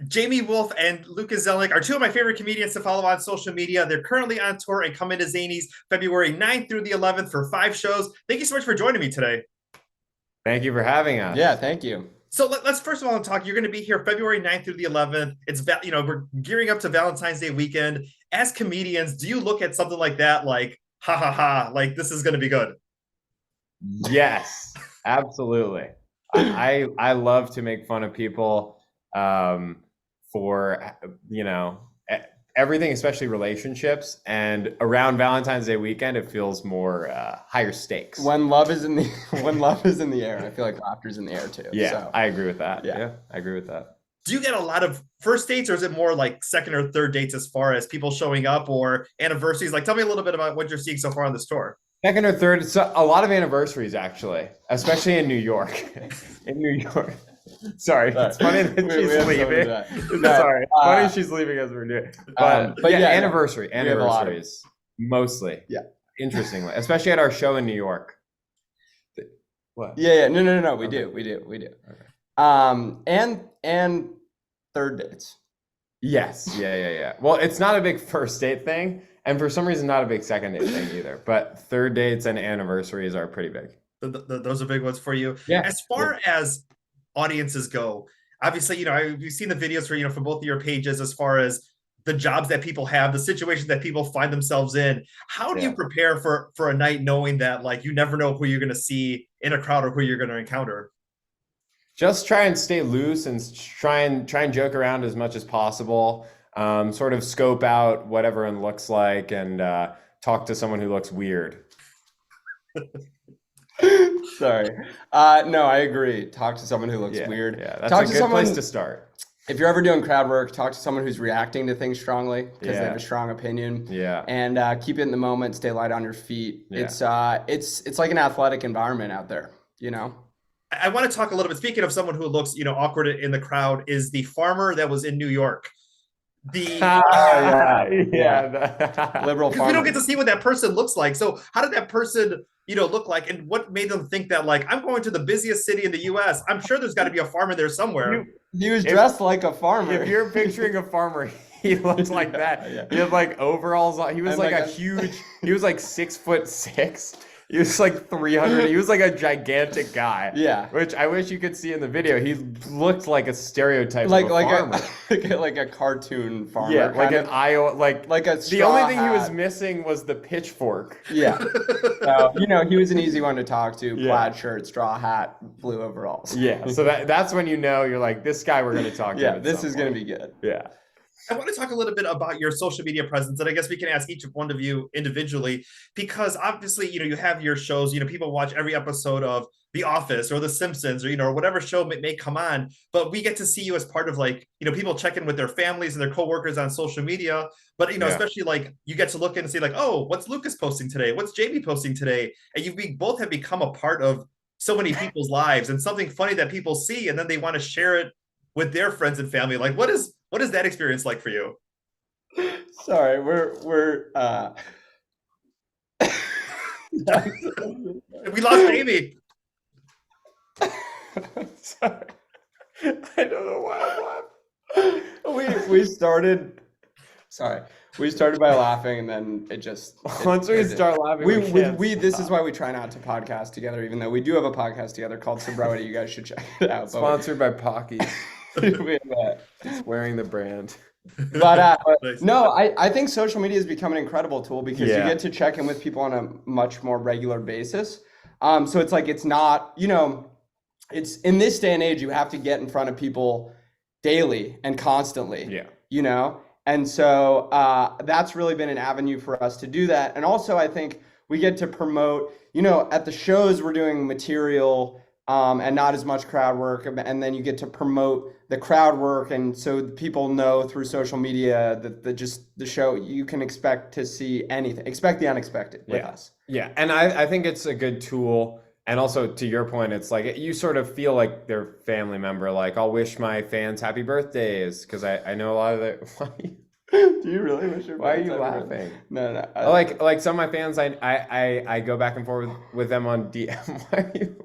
Jamie Wolf and Lucas Zelnick are two of my favorite comedians to follow on social media. They're currently on tour and coming to Zanies February 9th through the 11th for 5 shows. Thank you so much for joining me today. Thank you for having us. Yeah, thank you. So let's first of all talk. You're going to be here February 9th through the 11th. We're gearing up to Valentine's Day weekend. As comedians, do you look at something like that like, ha ha ha, like this is going to be good? Yes, absolutely. I love to make fun of people for everything, especially relationships. And around Valentine's Day weekend, it feels more higher stakes. When love is in the air, I feel like laughter's in the air too. Yeah, so. I agree with that. Yeah. Yeah, I agree with that. Do you get a lot of first dates, or is it more like second or third dates as far as people showing up or anniversaries? Like, tell me a little bit about what you're seeing so far on this tour. Second or third, so a lot of anniversaries actually, especially in New York. In New York. Sorry, it's funny that she's leaving. Sorry, funny she's leaving as we're doing. But yeah, anniversaries mostly. Yeah, interestingly, especially at our show in New York. What? Yeah. No. We do. Okay. And third dates. Yes. Yeah. Well, it's not a big first date thing, and for some reason, not a big second date thing either. But third dates and anniversaries are pretty big. Those are big ones for you. Yeah. As far as audiences go, obviously, we've seen the videos for both of your pages as far as the jobs that people have, the situations that people find themselves in. How do you prepare for a night knowing that like you never know who you're going to see in a crowd or who you're going to encounter? Just try and stay loose and try and joke around as much as possible. Sort of scope out what everyone looks like and talk to someone who looks weird. Sorry. No, I agree. Talk to someone who looks weird. Yeah, that's a good place to start. If you're ever doing crowd work, talk to someone who's reacting to things strongly because they have a strong opinion. Yeah. And keep it in the moment. Stay light on your feet. Yeah. It's like an athletic environment out there, I want to talk a little bit. Speaking of someone who looks, awkward in the crowd, is the farmer that was in New York. Liberal farmer. We don't get to see what that person looks like. So how did that person, look like, and what made them think that, like, I'm going to the busiest city in the U.S. I'm sure there's got to be a farmer there somewhere. He was dressed like a farmer. If you're picturing a farmer, he looks like that. Yeah. He had like overalls on. He was like a huge. He was like 6'6". He was like 300. He was like a gigantic guy. Yeah. Which I wish you could see in the video. He looked like a stereotype of a farmer. like a cartoon farmer. Yeah, like an Iowa, like a straw The only thing he was missing was the pitchfork. Yeah. So, he was an easy one to talk to. Plaid shirt, straw hat, blue overalls. Yeah. So that's when you're like, this guy we're going to talk to. Yeah, this is going to be good. Yeah. I want to talk a little bit about your social media presence, and I guess we can ask each one of you individually, because obviously, you have your shows, people watch every episode of The Office or The Simpsons or, whatever show may come on, but we get to see you as part of like, people check in with their families and their coworkers on social media, but, especially like you get to look in and see like, oh, what's Lucas posting today? What's Jamie posting today? And both have become a part of so many people's lives and something funny that people see, and then they want to share it with their friends and family. Like, what is that experience like for you? Sorry, we're we lost Amy. Sorry. I don't know why I'm laughing. We started by laughing, and then it just once we start laughing. This is why we try not to podcast together, even though we do have a podcast together called Sobriety. You guys should check it out. Sponsored by Pocky. It's wearing the brand. But no, I think social media has become an incredible tool because you get to check in with people on a much more regular basis. So it's like, it's not, it's in this day and age, you have to get in front of people daily and constantly. And so that's really been an avenue for us to do that. And also I think we get to promote, at the shows we're doing material and not as much crowd work, and then you get to promote the crowd work, and so people know through social media that the show, you can expect to see anything, expect the unexpected with us. Yeah, and I think it's a good tool, and also to your point, it's like you sort of feel like their family member. Like, I'll wish my fans happy birthdays because I know a lot of the. Do you really wish your fans? Why are you laughing? No. Like some of my fans, I go back and forth with them on DM. Why are you?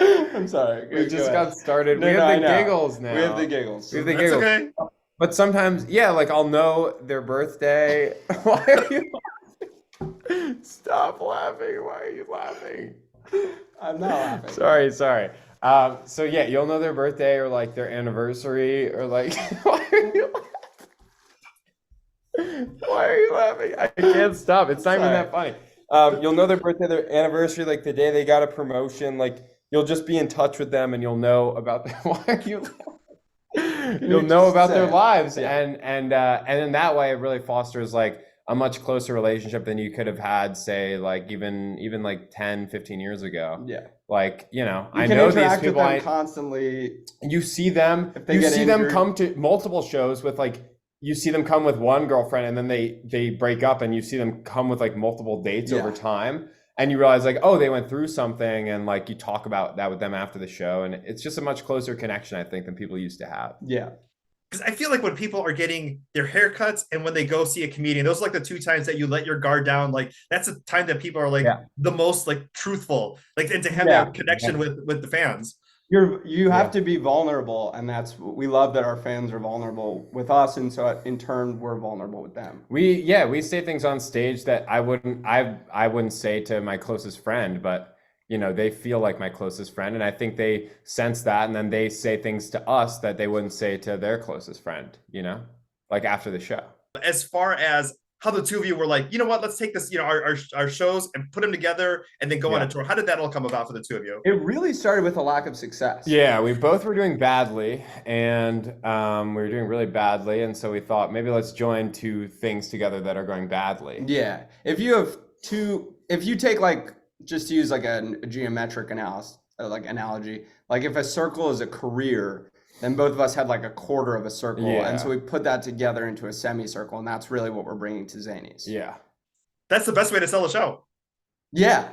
I'm sorry. We just got started. We have the giggles now. We have the giggles. That's okay. But sometimes, yeah, like I'll know their birthday. Why are you laughing? Stop laughing. Why are you laughing? I'm not laughing. Sorry. So yeah, you'll know their birthday or like their anniversary or like why are you laughing? Why are you laughing? I can't stop. It's not even that funny. You'll know their birthday, their anniversary, like the day they got a promotion. Like you'll just be in touch with them and you'll know about them. Why are you laughing? You'll know about their lives. And in that way it really fosters like a much closer relationship than you could have had, say, like even like 10, 15 years ago. Yeah. Like, you know, you I can know interact these people with them constantly. You see them, if they get see injured. them come to multiple shows with like, you see them come with one girlfriend and then they break up and you see them come with like multiple dates over time. And you realize like, oh, they went through something and like you talk about that with them after the show. And it's just a much closer connection, I think, than people used to have. Yeah. Because I feel like when people are getting their haircuts and when they go see a comedian, those are like the two times that you let your guard down. Like that's the time that people are like the most like truthful, like, and to have that connection with the fans. You have to be vulnerable, and we love that our fans are vulnerable with us, and so in turn we're vulnerable with them. We say things on stage that I wouldn't say to my closest friend, but you know, they feel like my closest friend, and I think they sense that, and then they say things to us that they wouldn't say to their closest friend, you know, like after the show. As far as how the two of you were like, you know what, let's take this, you know, our shows and put them together and then go on a tour. How did that all come about for the two of you? It really started with a lack of success. Yeah, we both were doing badly, and we were doing really badly, and so we thought maybe let's join two things together that are going badly. Yeah, if you take like, just to use like a geometric analogy, like if a circle is a career, then both of us had like a quarter of a circle. And so we put that together into a semicircle, and that's really what we're bringing to Zanies. Yeah. That's the best way to sell a show. Yeah.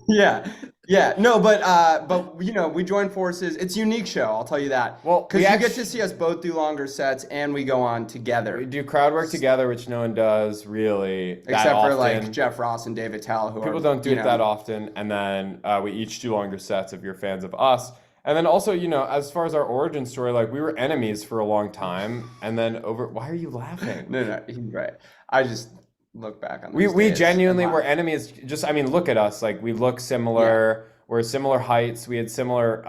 Yeah. No, but you know, we join forces. It's a unique show, I'll tell you that. Well, because you get to see us both do longer sets and we go on together. We do crowd work together, which no one does really except for like Jeff Ross and David Tell, who people don't do it that often. And then we each do longer sets if you're fans of us. And then also, you know, as far as our origin story, like we were enemies for a long time, and then why are you laughing? No, he's right. I just look back on we genuinely were enemies. Just, I mean, look at us. Like we look similar. Yeah. We're similar heights. We had similar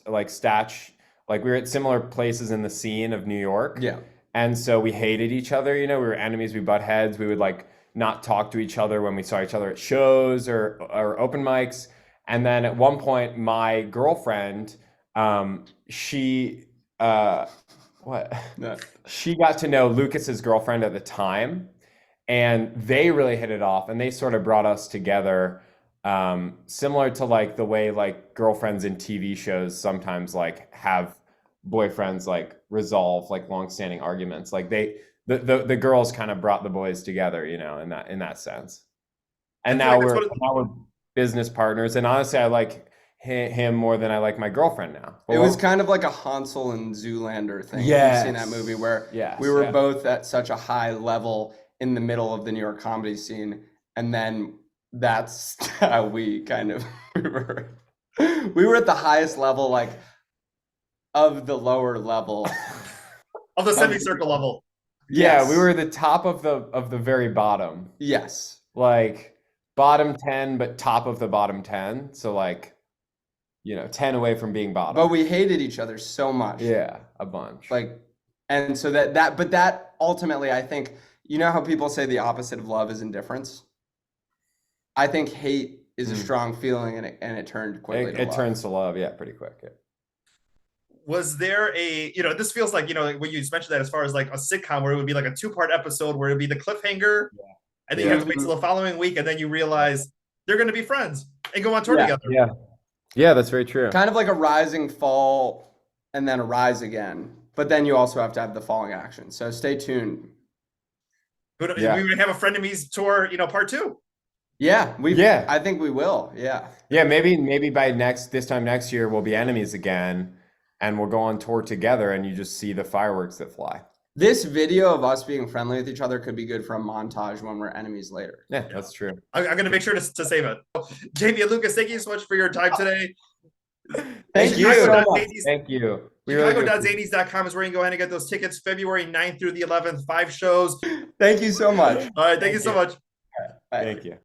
like stats. Like we were at similar places in the scene of New York. Yeah. And so we hated each other. You know, we were enemies. We butt heads. We would like not talk to each other when we saw each other at shows or open mics. And then at one point, my girlfriend, she got to know Lucas's girlfriend at the time, and they really hit it off, and they sort of brought us together, similar to like the way like girlfriends in TV shows sometimes like have boyfriends like resolve like long-standing arguments. Like the girls kind of brought the boys together, you know, in that sense. And now we're business partners, and honestly I like him more than I like my girlfriend now. It was kind of like a Hansel and Zoolander thing. Yes. You've seen that movie where we were both at such a high level in the middle of the New York comedy scene, and then that's how we kind of we were at the highest level, like of the lower level of the semicircle level. Yeah, we were the top of the very bottom. Yes. Like bottom 10, but top of the bottom 10. So like, you know, 10 away from being bottom. But we hated each other so much. Yeah, a bunch. Like, and so that ultimately, I think, you know how people say the opposite of love is indifference? I think hate is a strong feeling, and it turned quickly to love. It turns to love, yeah, pretty quick. Yeah. Was there this feels like, when you mentioned that as far as like a sitcom where it would be like a 2-part episode where it would be the cliffhanger, and then you have to wait till the following week, and then you realize they're going to be friends and go on tour together. Yeah, that's very true. Kind of like a rising, fall, and then a rise again. But then you also have to have the falling action. So stay tuned. We would have a Frenemies tour, part 2. Yeah, I think we will. Yeah. Yeah, maybe by this time next year we'll be enemies again, and we'll go on tour together, and you just see the fireworks that fly. This video of us being friendly with each other could be good for a montage when we're enemies later. Yeah, that's true. I'm going to make sure to save it. Jamie and Lucas, thank you so much for your time today. Thank you so much. Thank you. Chicago.zanies.com is where you can go ahead and get those tickets. February 9th through the 11th, 5 shows. Thank you so much. All right. Thank you so much. Bye. Thank you.